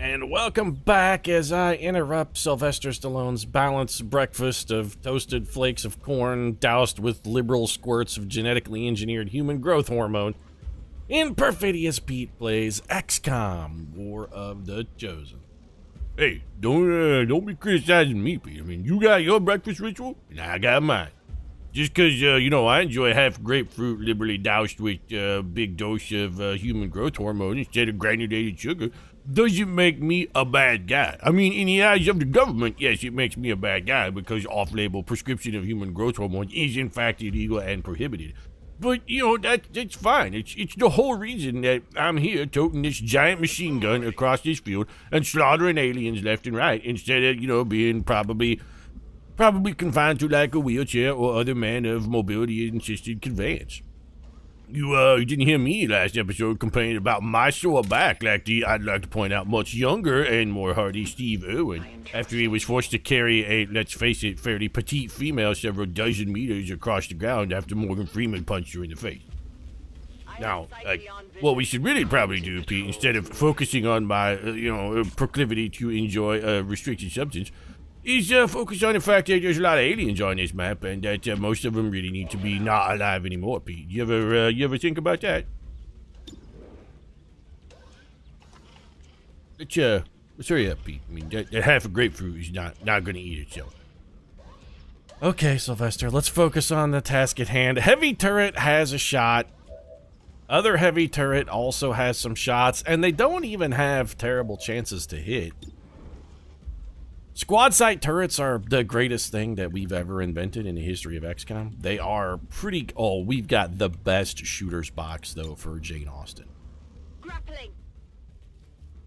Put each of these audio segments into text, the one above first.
And welcome back as I interrupt Sylvester Stallone's balanced breakfast of toasted flakes of corn doused with liberal squirts of genetically engineered human growth hormone. In Perfidious, Pete plays XCOM, War of the Chosen. Hey, don't be criticizing me, Pete. I mean, you got your breakfast ritual, and I got mine. Just because, I enjoy half grapefruit liberally doused with a big dose of human growth hormone instead of granulated sugar doesn't make me a bad guy. I mean, in the eyes of the government, yes, it makes me a bad guy because off-label prescription of human growth hormone is in fact illegal and prohibited. But, that's fine. It's the whole reason that I'm here toting this giant machine gun across this field and slaughtering aliens left and right instead of, being probably confined to like a wheelchair or other man of mobility-assisted conveyance. You didn't hear me last episode complaining about my sore back like the, I'd like to point out, much younger and more hardy Steve Irwin after he was forced to carry a, let's face it, fairly petite female several dozen meters across the ground after Morgan Freeman punched her in the face. Now, what we should really probably do, Pete, instead of focusing on my, proclivity to enjoy a restricted substance, is focus on the fact that there's a lot of aliens on this map, and that most of them really need to be not alive anymore, Pete. You ever think about that? Let's hurry up, Pete. I mean, that half a grapefruit is not going to eat itself. Okay, Sylvester, let's focus on the task at hand. Heavy turret has a shot. Other heavy turret also has some shots, and they don't even have terrible chances to hit. Squad site turrets are the greatest thing that we've ever invented in the history of XCOM. They are pretty... Oh, we've got the best shooter's box, though, for Jane Austen. Grappling.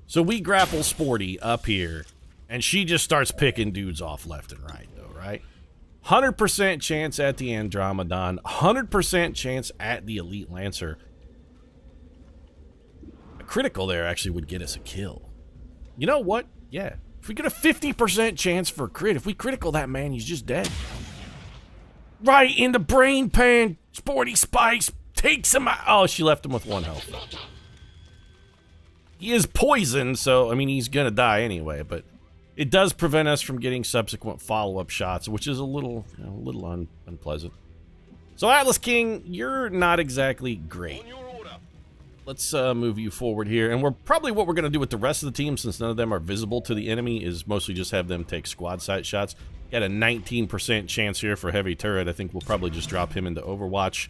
So we grapple Sporty up here, and she just starts picking dudes off left and right, though, right? 100% chance at the Andromedon, 100% chance at the Elite Lancer. A critical there actually would get us a kill. You know what? Yeah. If we get a 50% chance for a crit, if we critical that man, he's just dead. Right in the brain pan, Sporty Spice takes him out. Oh, she left him with 1 health. He is poisoned, so, I mean, he's gonna die anyway, but it does prevent us from getting subsequent follow-up shots, which is a little unpleasant. So, Atlas King, you're not exactly great. Let's move you forward here, and what we're going to do with the rest of the team, since none of them are visible to the enemy, is mostly just have them take squad site shots. Got a 19% chance here for heavy turret. I think we'll probably just drop him into Overwatch.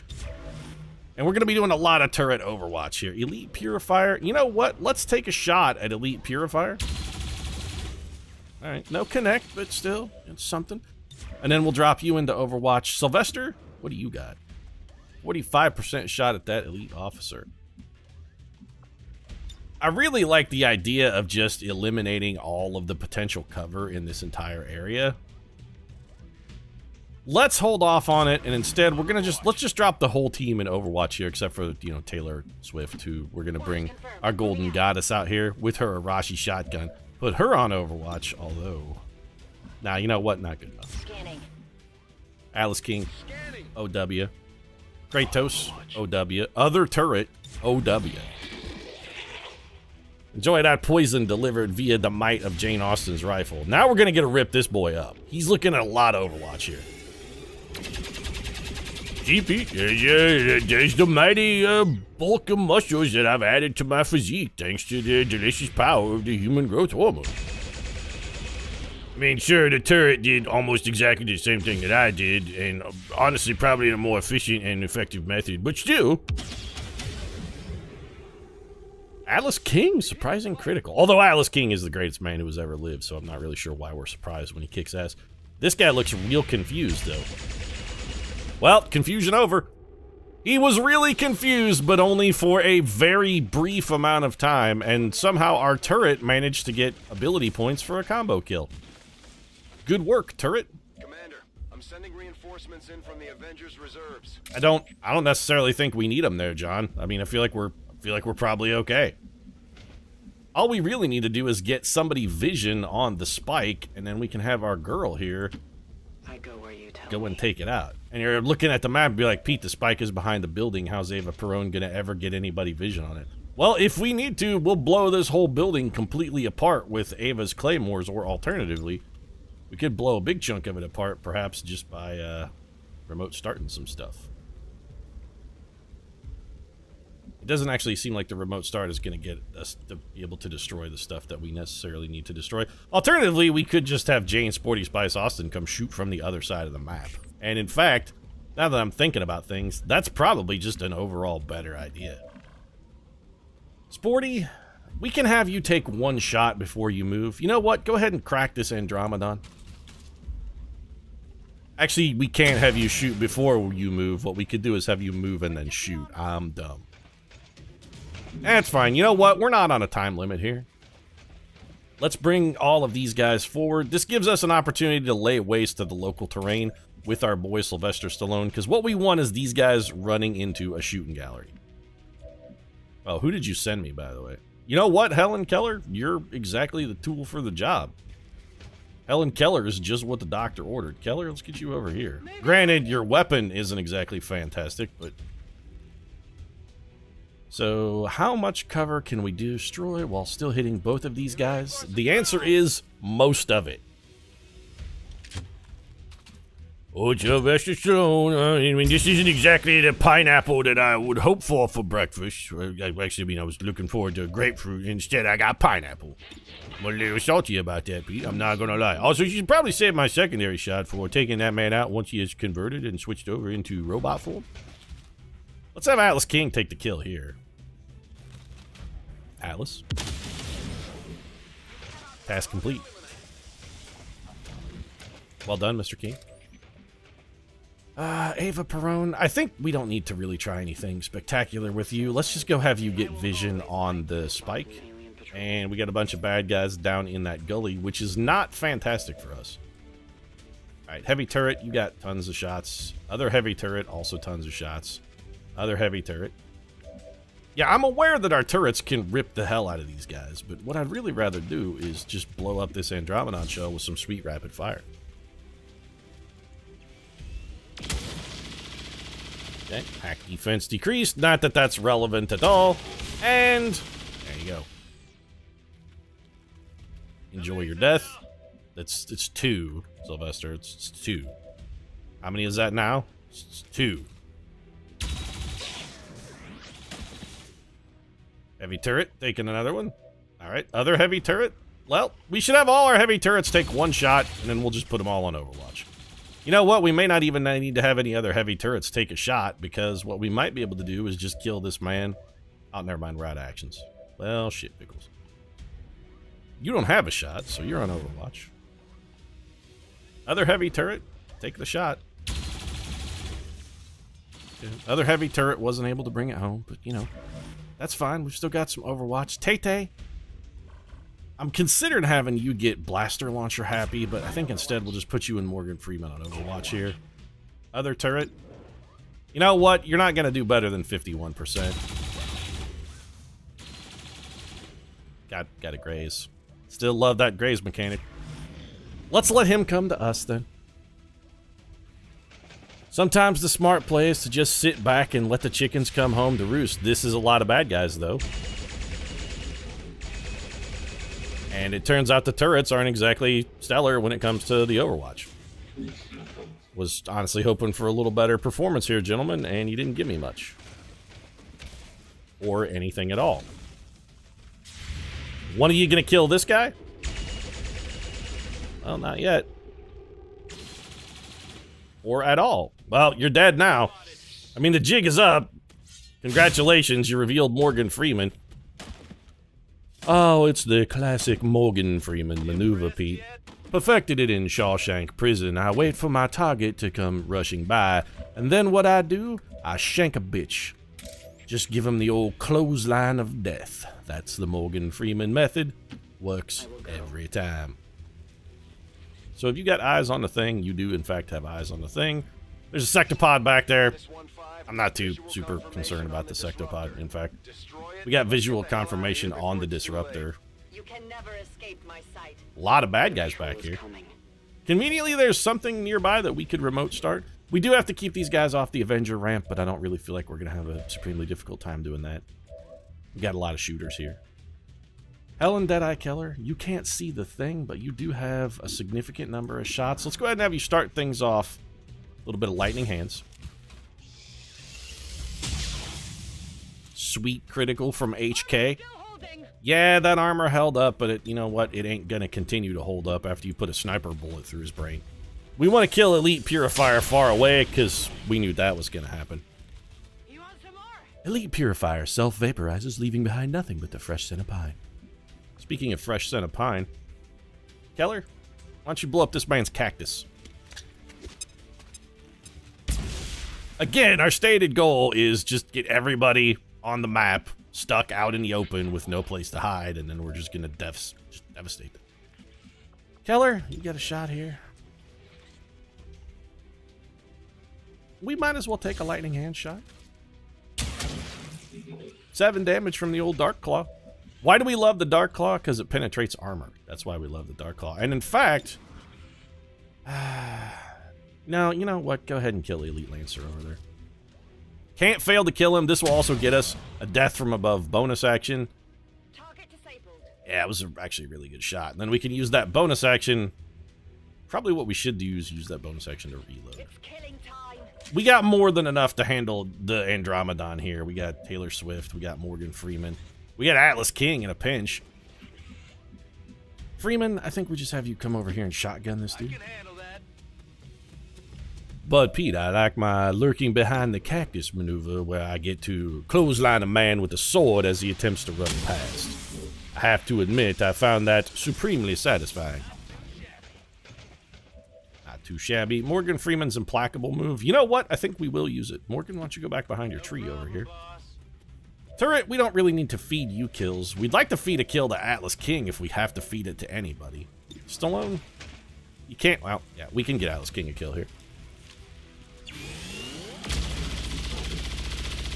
And we're going to be doing a lot of turret Overwatch here. Elite Purifier. You know what? Let's take a shot at Elite Purifier. Alright, no connect, but still, it's something. And then we'll drop you into Overwatch. Sylvester, what do you got? 45% shot at that Elite Officer. I really like the idea of just eliminating all of the potential cover in this entire area. Let's hold off on it, and instead we're gonna let's just drop the whole team in Overwatch here, except for, Taylor Swift, who we're gonna bring our golden goddess out here with her Arashi shotgun. Put her on Overwatch, although... Nah, you know what? Not good enough. Atlas King, OW. Kratos, OW. Other turret, OW. Enjoy that poison delivered via the might of Jane Austen's rifle. Now we're going to get to rip this boy up. He's looking at a lot of Overwatch here. GP, there's the mighty bulk of muscles that I've added to my physique thanks to the delicious power of the human growth hormone. I mean, sure, the turret did almost exactly the same thing that I did, and honestly, probably in a more efficient and effective method, but still... Atlas King, surprising critical. Although Atlas King is the greatest man who has ever lived, so I'm not really sure why we're surprised when he kicks ass. This guy looks real confused, though. Well, confusion over. He was really confused, but only for a very brief amount of time, and somehow our turret managed to get ability points for a combo kill. Good work, turret. Commander, I'm sending reinforcements in from the Avengers reserves. I don't necessarily think we need them there, John. I mean, I feel like we're probably okay. All we really need to do is get somebody vision on the spike, and then we can have our girl here go and take it out. And you're looking at the map and be like, Pete, the spike is behind the building. How's Ava Perón gonna ever get anybody vision on it? Well, if we need to, we'll blow this whole building completely apart with Ava's claymores, or alternatively, we could blow a big chunk of it apart, perhaps just by remote starting some stuff. It doesn't actually seem like the remote start is going to get us to be able to destroy the stuff that we necessarily need to destroy. Alternatively, we could just have Jane Sporty Spice Austin come shoot from the other side of the map. And in fact, now that I'm thinking about things, that's probably just an overall better idea. Sporty, we can have you take one shot before you move. You know what? Go ahead and crack this Andromedon. Actually, we can't have you shoot before you move. What we could do is have you move and then shoot. I'm dumb. That's fine. You know what? We're not on a time limit here. Let's bring all of these guys forward. This gives us an opportunity to lay waste to the local terrain with our boy Sylvester Stallone, because what we want is these guys running into a shooting gallery. Oh, who did you send me, by the way? You know what, Helen Keller? You're exactly the tool for the job. Helen Keller is just what the doctor ordered. Keller, let's get you over here. Granted, your weapon isn't exactly fantastic, but... So, how much cover can we destroy while still hitting both of these guys? The answer is most of it. Oh, Sylvester Stallone, I mean, this isn't exactly the pineapple that I would hope for breakfast. Actually, I mean, I was looking forward to grapefruit. Instead, I got pineapple. I'm a little salty about that, Pete. I'm not gonna lie. Also, you should probably save my secondary shot for taking that man out once he is converted and switched over into robot form. Let's have Atlas King take the kill here. Atlas. Task complete. Well done, Mr. King. Ava Perone, I think we don't need to really try anything spectacular with you. Let's just go have you get vision on the spike. And we got a bunch of bad guys down in that gully, which is not fantastic for us. Alright, heavy turret, you got tons of shots. Other heavy turret, also tons of shots. Other heavy turret. Yeah, I'm aware that our turrets can rip the hell out of these guys, but what I'd really rather do is just blow up this Andromedon shell with some sweet rapid fire. Okay, hack defense decreased. Not that that's relevant at all. And there you go. Enjoy your death. It's 2, Sylvester. It's 2. How many is that now? It's 2. Heavy turret, taking another one. Alright, other heavy turret. Well, we should have all our heavy turrets take one shot, and then we'll just put them all on Overwatch. You know what? We may not even need to have any other heavy turrets take a shot, because what we might be able to do is just kill this man. Oh, never mind, we're out of actions. Well, shit pickles. You don't have a shot, so you're on Overwatch. Other heavy turret, take the shot. Okay. Other heavy turret wasn't able to bring it home, but, you know, that's fine. We've still got some Overwatch. Tay-Tay, I'm considering having you get Blaster Launcher happy, but I think instead we'll just put you and Morgan Freeman on Overwatch here. Other turret. You know what? You're not going to do better than 51%. Got to graze. Still love that graze mechanic. Let's let him come to us then. Sometimes the smart play is to just sit back and let the chickens come home to roost. This is a lot of bad guys, though. And it turns out the turrets aren't exactly stellar when it comes to the Overwatch. Was honestly hoping for a little better performance here, gentlemen, and you didn't give me much. Or anything at all. One of you gonna kill this guy? Well, not yet. Or at all. Well, you're dead now. I mean, the jig is up. Congratulations, you revealed Morgan Freeman. Oh, it's the classic Morgan Freeman maneuver, Pete. Perfected it in Shawshank Prison. I wait for my target to come rushing by, and then what I do? I shank a bitch. Just give him the old clothesline of death. That's the Morgan Freeman method. Works every time. So if you got eyes on the thing, you do in fact have eyes on the thing. There's a sectopod back there. I'm not too super concerned about the sectopod, in fact. We got visual confirmation on the disruptor. A lot of bad guys back here. Conveniently, there's something nearby that we could remote start. We do have to keep these guys off the Avenger ramp, but I don't really feel like we're going to have a supremely difficult time doing that. We got a lot of shooters here. Helen Deadeye Keller, you can't see the thing, but you do have a significant number of shots. Let's go ahead and have you start things off. A little bit of lightning hands. Sweet critical from HK. Yeah, that armor held up, but you know what? It ain't gonna continue to hold up after you put a sniper bullet through his brain. We want to kill Elite Purifier far away, because we knew that was gonna happen. You want some more? Elite Purifier self-vaporizes, leaving behind nothing but the fresh scent of pine. Speaking of fresh scent of pine, Keller, why don't you blow up this man's cactus? Again, our stated goal is just get everybody on the map, stuck out in the open with no place to hide, and then we're just gonna just devastate them. Keller, you got a shot here. We might as well take a lightning hand shot. 7 damage from the old Dark Claw. Why do we love the Dark Claw? Because it penetrates armor. That's why we love the Dark Claw. And in fact... no, you know what? Go ahead and kill the Elite Lancer over there. Can't fail to kill him. This will also get us a death from above bonus action. Target disabled. Yeah, it was actually a really good shot. And then we can use that bonus action. Probably what we should do is use that bonus action to reload. It's killing time. We got more than enough to handle the Andromedon here. We got Taylor Swift. We got Morgan Freeman. We got Atlas King in a pinch. Freeman, I think we just have you come over here and shotgun this dude. I can handle that. Bud Pete, I like my lurking behind the cactus maneuver where I get to clothesline a man with a sword as he attempts to run past. I have to admit, I found that supremely satisfying. Not too shabby. Morgan Freeman's implacable move. You know what? I think we will use it. Morgan, why don't you go back behind your tree over here? Turret, we don't really need to feed you kills. We'd like to feed a kill to Atlas King if we have to feed it to anybody. Stallone? You can't... Well, yeah, we can get Atlas King a kill here.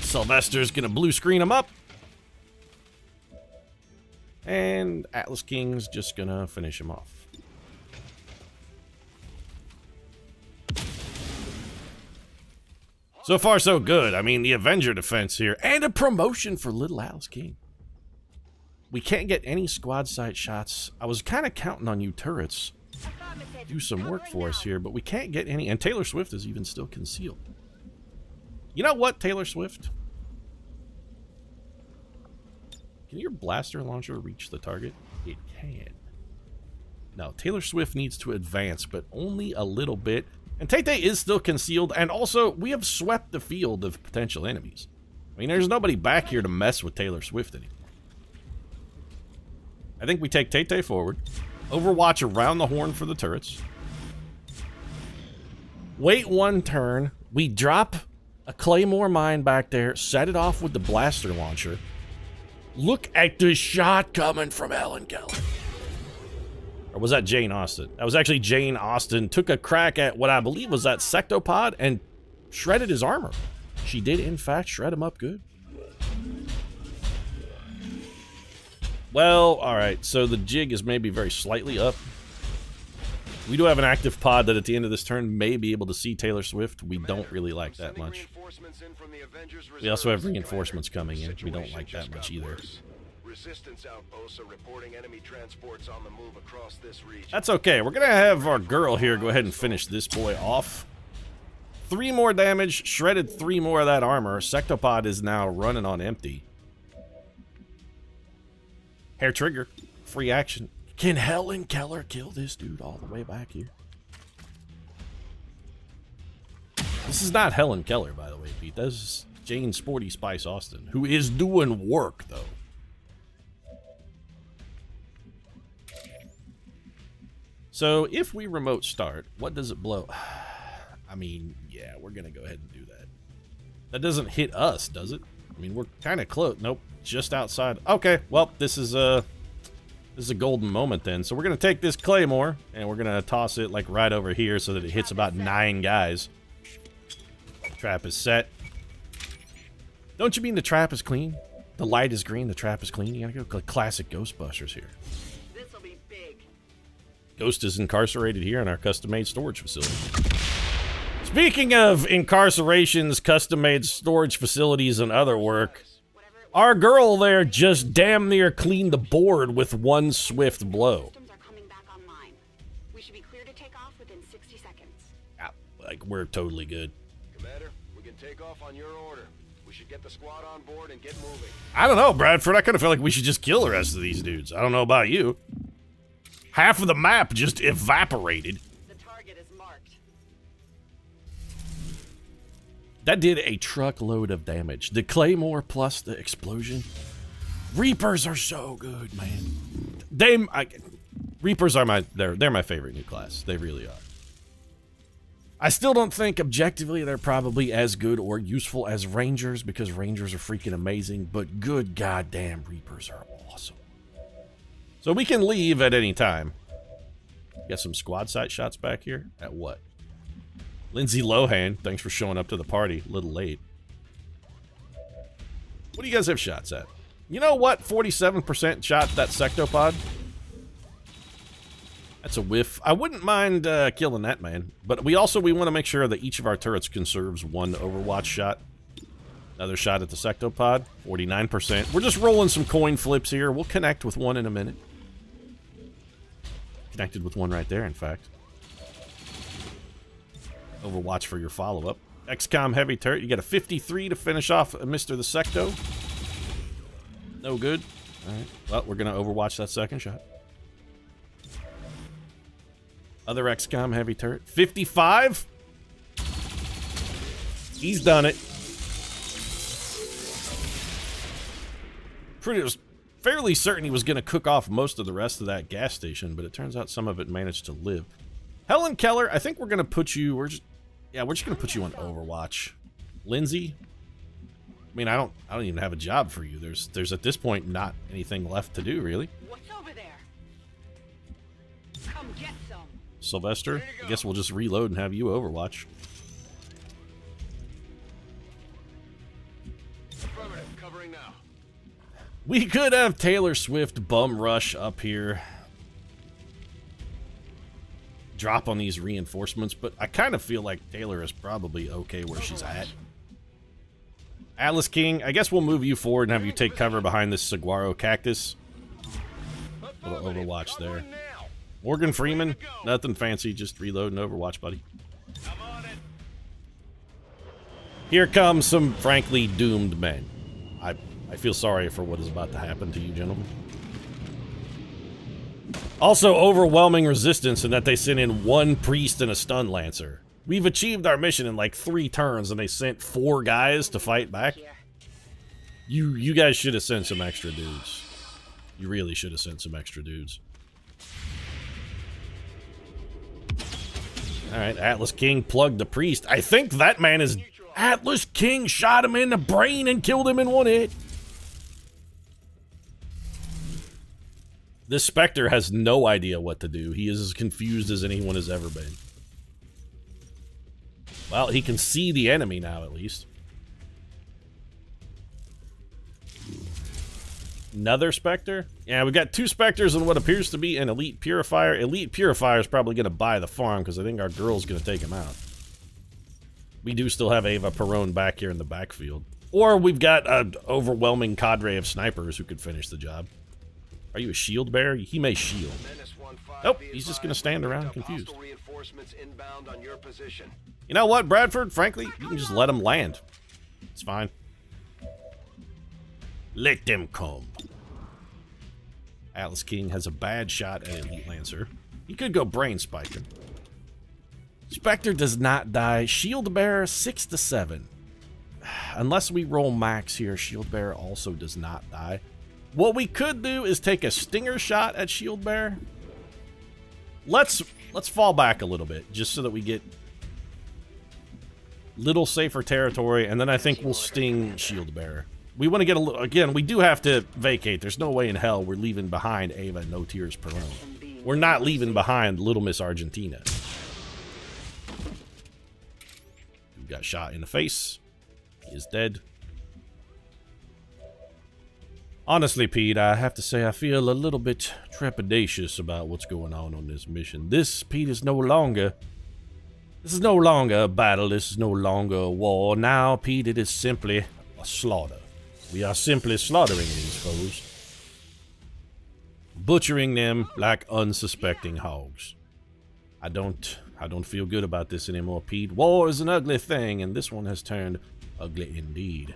Sylvester's gonna blue screen him up. And Atlas King's just gonna finish him off. So far, so good. I mean, the Avenger defense here. And a promotion for little Atlas King. We can't get any squad site shots. I was kind of counting on you turrets to do some work for us here, but we can't get any. And Taylor Swift is even still concealed. You know what, Taylor Swift? Can your blaster launcher reach the target? It can. Now, Taylor Swift needs to advance, but only a little bit. And Tay-Tay is still concealed, and also, we have swept the field of potential enemies. I mean, there's nobody back here to mess with Taylor Swift anymore. I think we take Tay-Tay forward. Overwatch around the horn for the turrets. Wait one turn. We drop a Claymore mine back there, set it off with the blaster launcher. Look at the shot coming from Helen Keller. Or was that Jane Austen? That was actually Jane Austen. Took a crack at what I believe was that sectopod and shredded his armor. She did, in fact, shred him up good. Well, alright, so the jig is maybe very slightly up. We do have an active pod that at the end of this turn may be able to see Taylor Swift. We don't really like that much. We also have reinforcements coming in. We don't like that much either. Resistance outposts are reporting enemy transports on the move across this region. That's okay. We're gonna have our girl here go ahead and finish this boy off. 3 more damage, shredded 3 more of that armor. Sectopod is now running on empty. Hair trigger, free action. Can Helen Keller kill this dude all the way back here? This is not Helen Keller, by the way, Pete. This is Jane Sporty Spice Austen, who is doing work, though. So, if we remote start, what does it blow? I mean, yeah, we're going to go ahead and do that. That doesn't hit us, does it? I mean, we're kind of close. Nope, just outside. Okay, well, this is a golden moment then. So we're going to take this Claymore, and we're going to toss it, like, right over here so that it hits about 9 guys. Trap is set. Don't you mean the trap is clean? The light is green, the trap is clean? You gotta go classic Ghostbusters here. This'll be big. Ghost is incarcerated here in our custom-made storage facility. Speaking of incarcerations, custom-made storage facilities, and other work, Our girl there just damn near cleaned the board with one swift blow. Systems are coming back online. We should be clear to take off within 60 seconds. Yeah, like, we're totally good. Commander, we can take off on your order. We should get the squad on board and get moving. I don't know, Bradford. I kind of feel like we should just kill the rest of these dudes. I don't know about you. Half of the map just evaporated. The target is marked. That did a truckload of damage. The Claymore plus the explosion. Reapers are so good, man. Reapers are they're my favorite new class. They really are. I still don't think objectively they're probably as good or useful as Rangers because Rangers are freaking amazing, but good goddamn Reapers are awesome. So we can leave at any time. Got some squad sight shots back here. At what? Lindsay Lohan, thanks for showing up to the party. A little late. What do you guys have shots at? You know what? 47% shot that sectopod. That's a whiff. I wouldn't mind killing that man. But we want to make sure that each of our turrets conserves one Overwatch shot. Another shot at the sectopod. 49%. We're just rolling some coin flips here. We'll connect with one in a minute. Connected with one right there, in fact. Overwatch for your follow-up. XCOM heavy turret. You got a 53 to finish off Mr. the Secto. No good. Alright. Well, we're going to Overwatch that second shot. Other XCOM heavy turret. 55? He's done it. Was fairly certain he was going to cook off most of the rest of that gas station, but it turns out some of it managed to live. Helen Keller, I think we're going to put you... we're just going to put you on Overwatch. Lindsay? I mean, I don't even have a job for you. There's at this point not anything left to do, really. What's over there? Come get some. Sylvester, I guess we'll just reload and have you Overwatch. Affirmative, covering now. We could have Taylor Swift bum rush up here. Drop on these reinforcements, but I kind of feel like Taylor is probably okay where she's at. Atlas King, I guess we'll move you forward and have you take cover behind this saguaro cactus. Little Overwatch there. Morgan Freeman, nothing fancy, just reload and Overwatch, buddy. Here comes some frankly doomed men. I feel sorry for what is about to happen to you, gentlemen. Also, overwhelming resistance in that they sent in one priest and a stun lancer. We've achieved our mission in like 3 turns, and they sent 4 guys to fight back. You guys should have sent some extra dudes. You really should have sent some extra dudes. Alright, Atlas King plugged the priest. I think that man is... Atlas King shot him in the brain and killed him in 1 hit. This Spectre has no idea what to do. He is as confused as anyone has ever been. Well, he can see the enemy now, at least. Another Spectre? Yeah, we got 2 Spectres and what appears to be an Elite Purifier. Elite Purifier is probably going to buy the farm, because I think our girl's going to take him out. We do still have Ava Perone back here in the backfield. Or we've got an overwhelming cadre of snipers who could finish the job. Are you a shield bearer? He may shield. Nope, he's just going to stand around confused. You know what, Bradford? Frankly, you can just let him land. It's fine. Let them come. Atlas King has a bad shot at Elite Lancer. He could go Brain Spike him. Spectre does not die. Shield Bearer 6 to 7. Unless we roll max here, Shield Bearer also does not die. What we could do is take a stinger shot at Shield Bearer. Let's fall back a little bit, just so that we get little safer territory, and then I think we'll sting Shield Bearer. We want to get a little... Again, we do have to vacate. There's no way in hell we're leaving behind Ava and No Tears Perone. We're not leaving behind Little Miss Argentina. We got shot in the face. He is dead. Honestly, Pete, I have to say I feel a little bit trepidatious about what's going on this mission. This, Pete, is no longer... This is no longer a battle. This is no longer a war. Now, Pete, it is simply a slaughter. We are simply slaughtering these foes. Butchering them like unsuspecting hogs. I don't feel good about this anymore, Pete. War is an ugly thing, and this one has turned ugly indeed.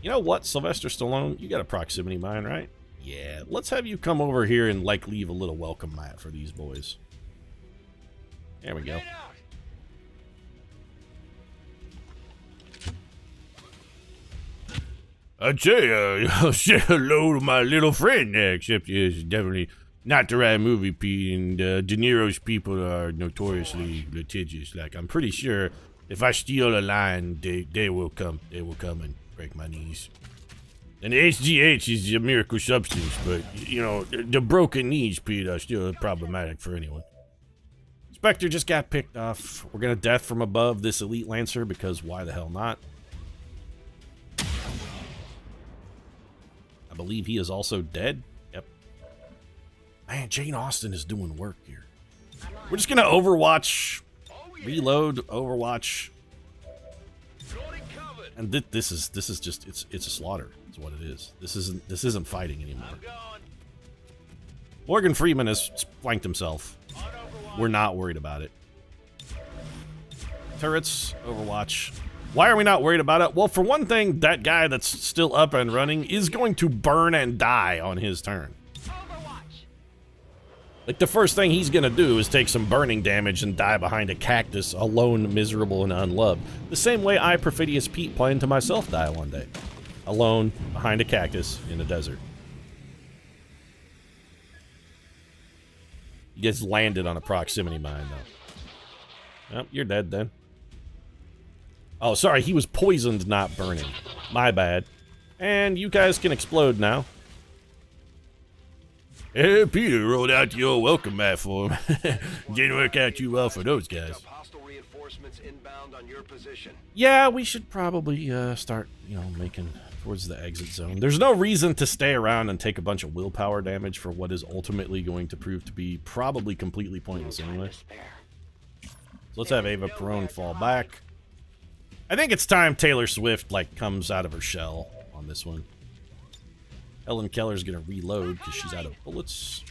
You know what, Sylvester Stallone? You got a proximity mine, right? Yeah, let's have you come over here and, like, leave a little welcome mat for these boys. There we go. I'd say, say hello to my little friend there, except it's definitely not the right movie, Pete, and De Niro's people are notoriously litigious. Like, I'm pretty sure if I steal a line, they will come and break my knees. And the HGH is a miracle substance, but, you know, the broken knees, Pete, are still problematic for anyone. Spectre just got picked off. We're gonna death from above this Elite Lancer, because why the hell not? I believe he is also dead. Yep. Man, Jane Austen is doing work here. We're just gonna Overwatch, reload, Overwatch. And this is just it's a slaughter. It's what it is. This isn't fighting anymore. Morgan Freeman has flanked himself. We're not worried about it. Turrets, Overwatch. Why are we not worried about it? Well, for one thing, that guy that's still up and running is going to burn and die on his turn. Like, the first thing he's gonna do is take some burning damage and die behind a cactus, alone, miserable, and unloved. The same way I, Perfidious Pete, plan to myself die one day. Alone, behind a cactus, in a desert. He gets landed on a proximity mine, though. Oh, you're dead, then. Oh, sorry, he was poisoned, not burning. My bad. And you guys can explode now. Hey, Peter rolled out your welcome mat for him. Didn't work out too well for those guys. Yeah, we should probably start, you know, making towards the exit zone. There's no reason to stay around and take a bunch of willpower damage for what is ultimately going to prove to be probably completely pointless anyway. So let's have Ava Perone fall back. I think it's time Taylor Swift, like, comes out of her shell on this one. Helen Keller's gonna reload because she's out of bullets.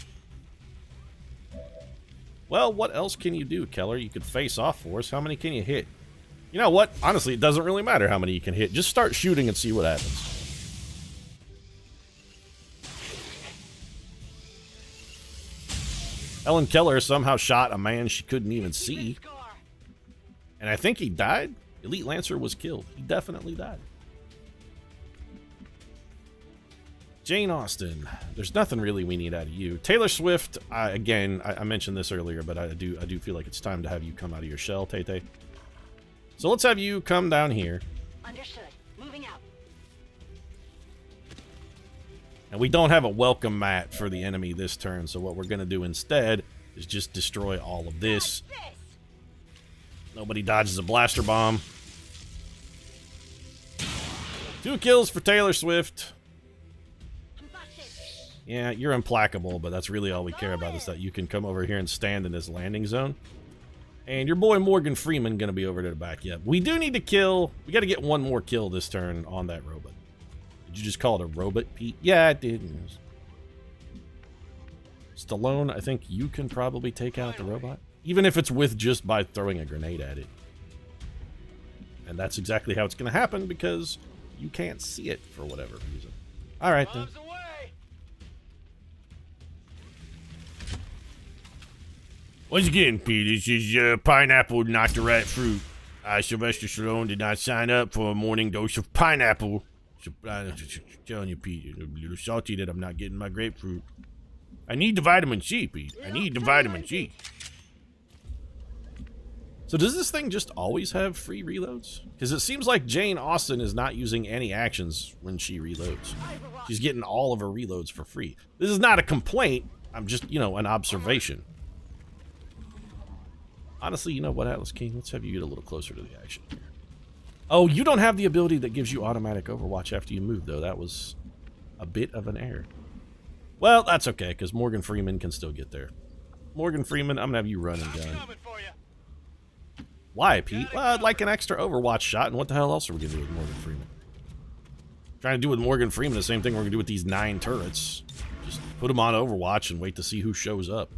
Well, what else can you do, Keller? You could face off for us. How many can you hit? You know what? Honestly, it doesn't really matter how many you can hit. Just start shooting and see what happens. Helen Keller somehow shot a man she couldn't even see. And I think he died. Elite Lancer was killed. He definitely died. Jane Austen. There's nothing really we need out of you. Taylor Swift, again, I mentioned this earlier, but I do feel like it's time to have you come out of your shell, Tay-Tay. So let's have you come down here. Understood. Moving out. And we don't have a welcome mat for the enemy this turn, so what we're going to do instead is just destroy all of this. Nobody dodges a blaster bomb. 2 kills for Taylor Swift. Yeah, you're implacable, but that's really all we care about, is that you can come over here and stand in this landing zone. And your boy Morgan Freeman gonna be over to the back. Yeah, we do need to kill. We got to get one more kill this turn on that robot. Did you just call it a robot, Pete? Yeah, it did. Stallone, I think you can probably take out the robot, even if it's with just by throwing a grenade at it. And that's exactly how it's gonna happen, because you can't see it for whatever reason. All right then. Once again, Pete, this is pineapple, not the right fruit. Sylvester Stallone did not sign up for a morning dose of pineapple. So, I'm telling you, Pete, a little salty that I'm not getting my grapefruit. I need the vitamin C, Pete. I need the vitamin C. So does this thing just always have free reloads? Because it seems like Jane Austen is not using any actions when she reloads. She's getting all of her reloads for free. This is not a complaint. I'm just, you know, an observation. Honestly, you know what, Atlas King? Let's have you get a little closer to the action here. Oh, you don't have the ability that gives you automatic overwatch after you move, though. That was a bit of an error. Well, that's okay, because Morgan Freeman can still get there. Morgan Freeman, I'm going to have you run and gun. Why, Pete? Well, I'd like an extra Overwatch shot, and what the hell else are we gonna do with Morgan Freeman? Trying to do with Morgan Freeman the same thing we're gonna do with these 9 turrets. Just put them on Overwatch and wait to see who shows up.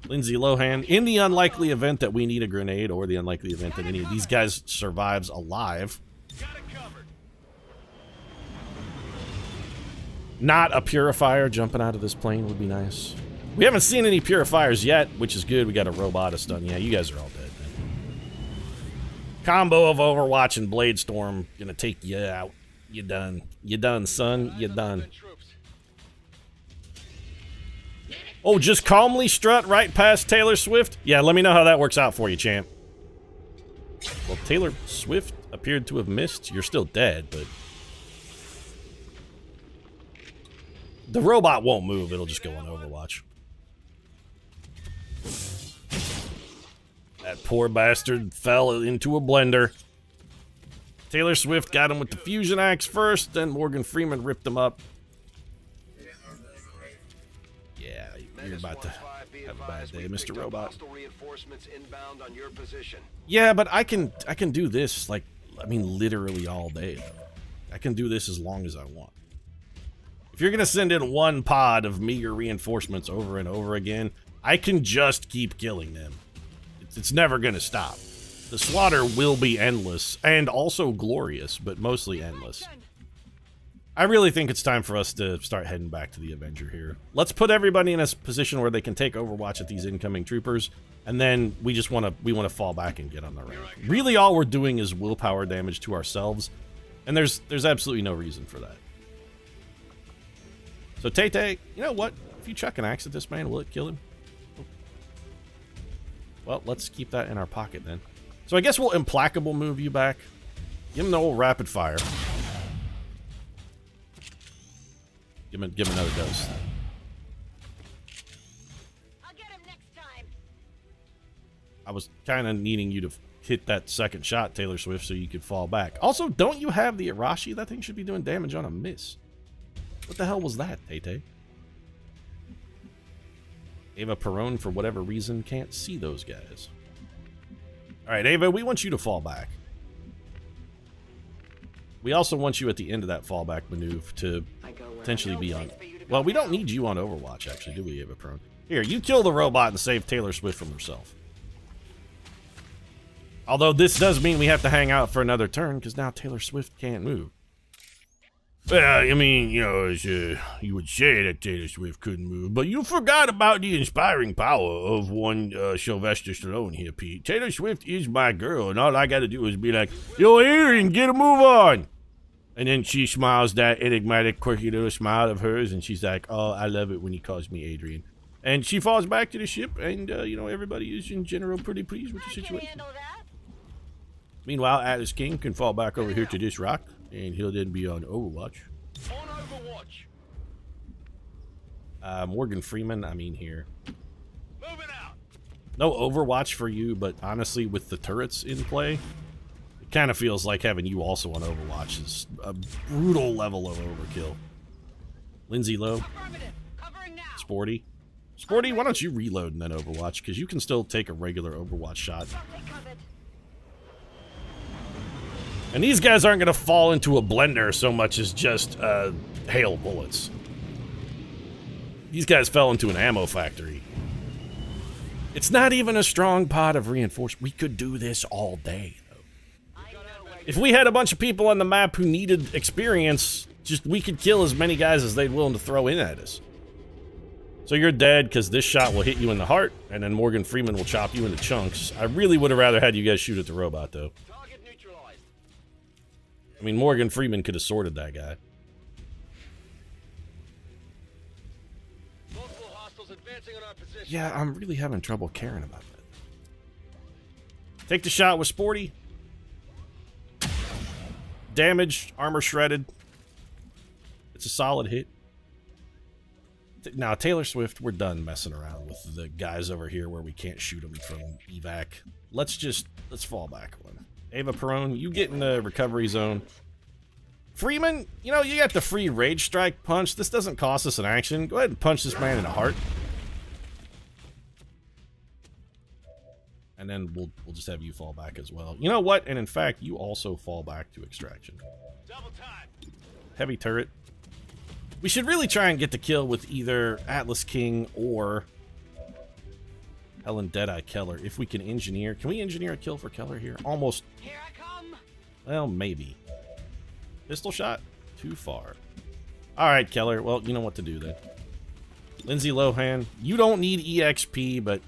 Lindsay Lohan, in the unlikely event that we need a grenade, or the unlikely event that any of these guys survives alive. Not a purifier jumping out of this plane would be nice. We haven't seen any purifiers yet, which is good. We got a robot, a stun. Yeah, you guys are all dead, man. Combo of Overwatch and Blade Storm gonna take you out. You done. You done, son. You done. Oh, just calmly strut right past Taylor Swift? Yeah, let me know how that works out for you, champ. Well, Taylor Swift appeared to have missed. You're still dead, but... the robot won't move. It'll just go on Overwatch. That poor bastard fell into a blender. Taylor Swift got him with the fusion axe first, then Morgan Freeman ripped him up. Yeah, you're about to have a bad day, Mr. Robot. Yeah, but I can do this, like, I mean, literally all day. I can do this as long as I want. If you're gonna send in one pod of meager reinforcements over and over again, I can just keep killing them. It's never gonna stop. The slaughter will be endless, and also glorious, but mostly endless. I really think it's time for us to start heading back to the Avenger here. Let's put everybody in a position where they can take Overwatch at these incoming troopers, and then we want to fall back and get on the rank. Really, all we're doing is willpower damage to ourselves, and there's absolutely no reason for that. So Tay-Tay, you know what? If you chuck an axe at this man, will it kill him? Well, let's keep that in our pocket then. So I guess we'll implacable move you back. Give him the old rapid fire. Give him another dose. I'll get him next time. I was kind of needing you to hit that second shot, Taylor Swift, so you could fall back. Also, don't you have the Arashi? That thing should be doing damage on a miss. What the hell was that, Tay-Tay? Ava Perone, for whatever reason, can't see those guys. Alright, Ava, we want you to fall back. We also want you at the end of that fallback maneuver to potentially be on... well, we don't need you on Overwatch, actually, do we, Ava Perone? Here, you kill the robot and save Taylor Swift from herself. Although this does mean we have to hang out for another turn, because now Taylor Swift can't move. Well, I mean, you know, you would say that Taylor Swift couldn't move, but you forgot about the inspiring power of one Sylvester Stallone here, Pete. Taylor Swift is my girl, and all I gotta do is be like, yo, Adrian, get a move on! And then she smiles that enigmatic, quirky little smile of hers, and she's like, oh, I love it when he calls me Adrian. And she falls back to the ship, and, you know, everybody is in general pretty pleased with the situation. Meanwhile, Atlas King can fall back over here to this rock, and he'll then be on Overwatch. On Overwatch. Morgan Freeman, I mean here. Moving out. No Overwatch for you, but honestly, with the turrets in play, it kind of feels like having you also on Overwatch is a brutal level of overkill. Lindsay Lowe. Sporty. Sporty, why don't you reload and then Overwatch, because you can still take a regular Overwatch shot. And these guys aren't going to fall into a blender so much as just hail bullets. These guys fell into an ammo factory. It's not even a strong pod of reinforcement. We could do this all day, though. If we had a bunch of people on the map who needed experience, we could kill as many guys as they'd willing to throw in at us. So you're dead because this shot will hit you in the heart, and then Morgan Freeman will chop you into chunks. I really would have rather had you guys shoot at the robot, though. I mean, Morgan Freeman could have sorted that guy. Yeah, I'm really having trouble caring about that. Take the shot with Sporty. Damage, armor shredded. It's a solid hit. Now, Taylor Swift, we're done messing around with the guys over here where we can't shoot them from evac. Let's fall back one. Ava Perone, you get in the recovery zone. Freeman, you know, you got the free rage strike punch. This doesn't cost us an action. Go ahead and punch this man in the heart. And And then we'll just have you fall back as well. You know what? And in fact, you also fall back to extraction. Double time. Heavy turret. We should really try and get the kill with either Atlas King or Helen Deadeye Keller. If we can engineer. Can we engineer a kill for Keller here? Almost. Here I come. Well, maybe. Pistol shot? Too far. Alright, Keller. Well, you know what to do then. Lindsay Lohan, you don't need EXP, but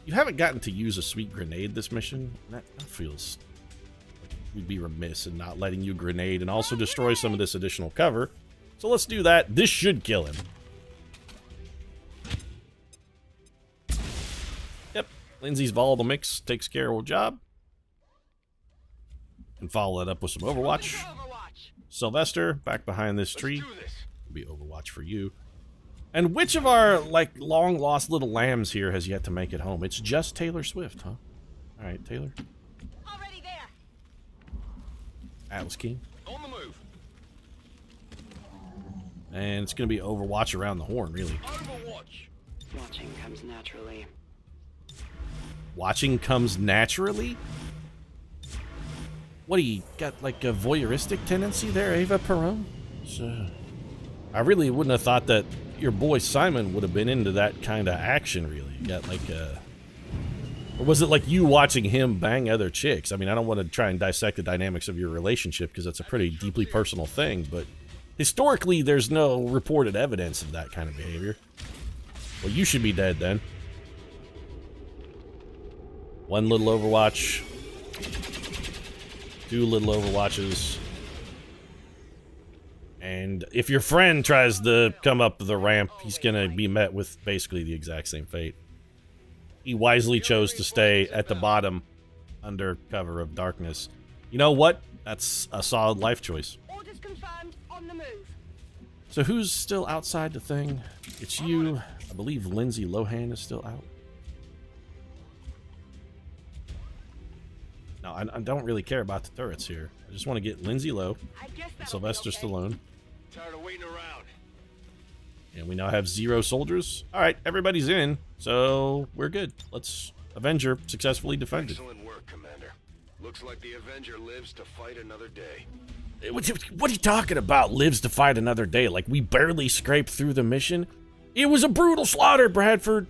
you haven't gotten to use a sweet grenade this mission. That feels like we'd be remiss in not letting you grenade and also destroy some of this additional cover. So let's do that. This should kill him. Yep. Lindsay's volatile mix takes care of the job. And follow that up with some Overwatch. Sylvester, back behind this tree. Will be Overwatch for you. And which of our, like, long-lost little lambs here has yet to make it home? It's just Taylor Swift, huh? Alright, Taylor. Already there. Atlas King. On the move. And it's going to be Overwatch around the horn, really. Overwatch. Watching comes naturally. Watching comes naturally? What, do you got, like, a voyeuristic tendency there, Ava Perron? So, I really wouldn't have thought that your boy Simon would have been into that kind of action, really. You got, like, or was it like you watching him bang other chicks? I mean, I don't want to try and dissect the dynamics of your relationship because that's a pretty deeply personal thing, but historically, there's no reported evidence of that kind of behavior. Well, you should be dead then. One little Overwatch. Two little Overwatches. And if your friend tries to come up the ramp, he's gonna be met with basically the exact same fate. He wisely chose to stay at the bottom under cover of darkness. You know what? That's a solid life choice. Orders confirmed. On the move. So who's still outside the thing? It's you. I believe Lindsay Lohan is still out. No, I don't really care about the turrets here. I just want to get Lindsay Low and Sylvester Stallone. Tired of waiting around. And we now have 0 soldiers. Alright, everybody's in, so we're good. Let's Avenger successfully defended. Excellent work, Commander. Looks like the Avenger lives to fight another day. What are you talking about, lives to fight another day? Like, we barely scraped through the mission? It was a brutal slaughter, Bradford.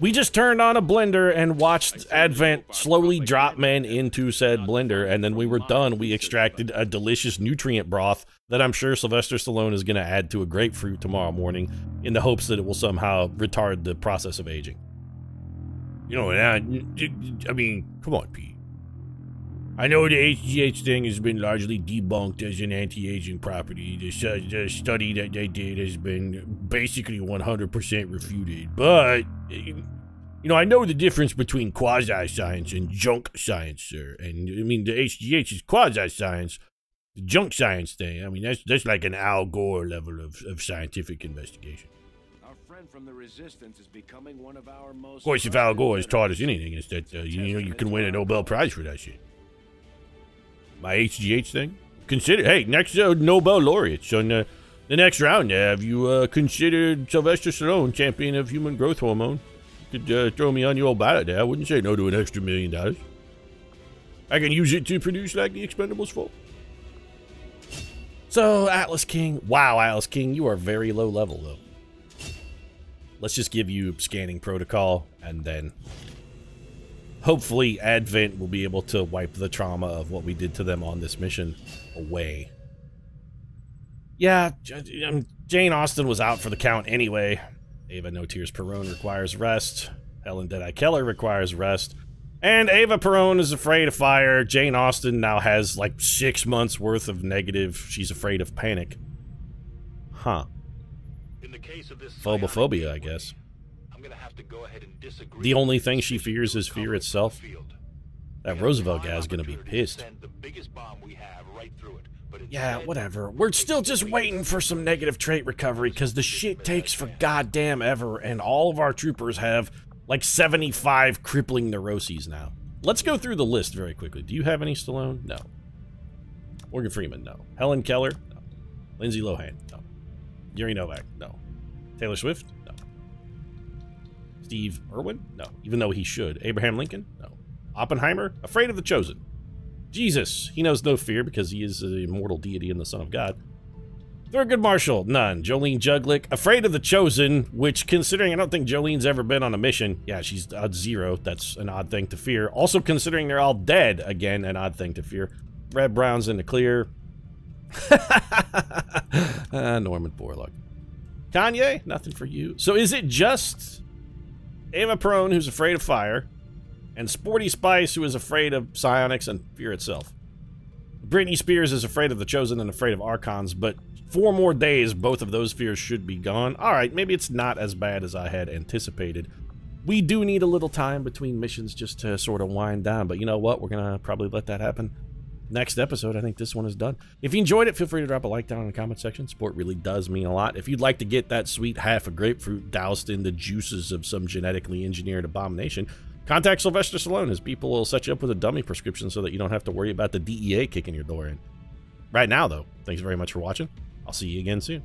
We just turned on a blender and watched Advent slowly drop men into said blender, and then we were done. We extracted a delicious nutrient broth that I'm sure Sylvester Stallone is going to add to a grapefruit tomorrow morning in the hopes that it will somehow retard the process of aging. You know, I mean, come on, Pete. I know the HGH thing has been largely debunked as an anti-aging property. The study that they did has been basically 100% refuted. But, you know, I know the difference between quasi-science and junk science, sir. And, I mean, the HGH is quasi-science. The junk science thing, I mean, that's like an Al Gore level of scientific investigation. Our friend from the Resistance is becoming one of our most... Of course, if Al Gore has taught us anything, it's that, you know, you can win a Nobel Prize for that shit. My HGH thing? Consider, hey, next Nobel laureates on the next round. Have you considered Sylvester Stallone champion of human growth hormone? You could throw me on your old ballot there. I wouldn't say no to an extra $1 million. I can use it to produce like the Expendables 4. So, Atlas King. Wow, Atlas King, you are very low level, though. Let's just give you scanning protocol, and then hopefully Advent will be able to wipe the trauma of what we did to them on this mission away. Yeah, Jane Austen was out for the count anyway. Ava No Tears Perron requires rest. Helen Deadeye Keller requires rest. And Ava Perron is afraid of fire. Jane Austen now has like 6 months worth of negative. She's afraid of panic. Huh. In the case of this Phobophobia, I guess. I'm gonna have to go ahead and disagree. The only thing she fears is fear itself. That Roosevelt guy's gonna be pissed. Yeah, whatever. We're still just waiting for some negative trait recovery because the shit takes for goddamn ever, and all of our troopers have like 75 crippling neuroses now. Let's go through the list very quickly. Do you have any Stallone? No. Morgan Freeman? No. Helen Keller? No. Lindsay Lohan? No. Yuri Novak? No. Taylor Swift? No. Steve Irwin? No, even though he should. Abraham Lincoln? No. Oppenheimer? Afraid of the Chosen. Jesus, he knows no fear because he is the immortal deity and the Son of God. Thurgood Marshall? None. Jolene Juglick? Afraid of the Chosen, which, considering I don't think Jolene's ever been on a mission, yeah, she's odd 0. That's an odd thing to fear. Also, considering they're all dead, again, an odd thing to fear. Red Brown's in the clear. Norman Borlaug. Kanye? Nothing for you. So is it just Ava Perón, who's afraid of fire, and Sporty Spice, who is afraid of psionics and fear itself? Britney Spears is afraid of the Chosen and afraid of Archons, but 4 more days, both of those fears should be gone. Alright, maybe it's not as bad as I had anticipated. We do need a little time between missions just to sort of wind down, but you know what? We're gonna probably let that happen next episode. I think this one is done. If you enjoyed it, feel free to drop a like down in the comment section. Support really does mean a lot. If you'd like to get that sweet half a grapefruit doused in the juices of some genetically engineered abomination, contact Sylvester Stallone. His people will set you up with a dummy prescription so that you don't have to worry about the DEA kicking your door in. Right now, though, thanks very much for watching. I'll see you again soon.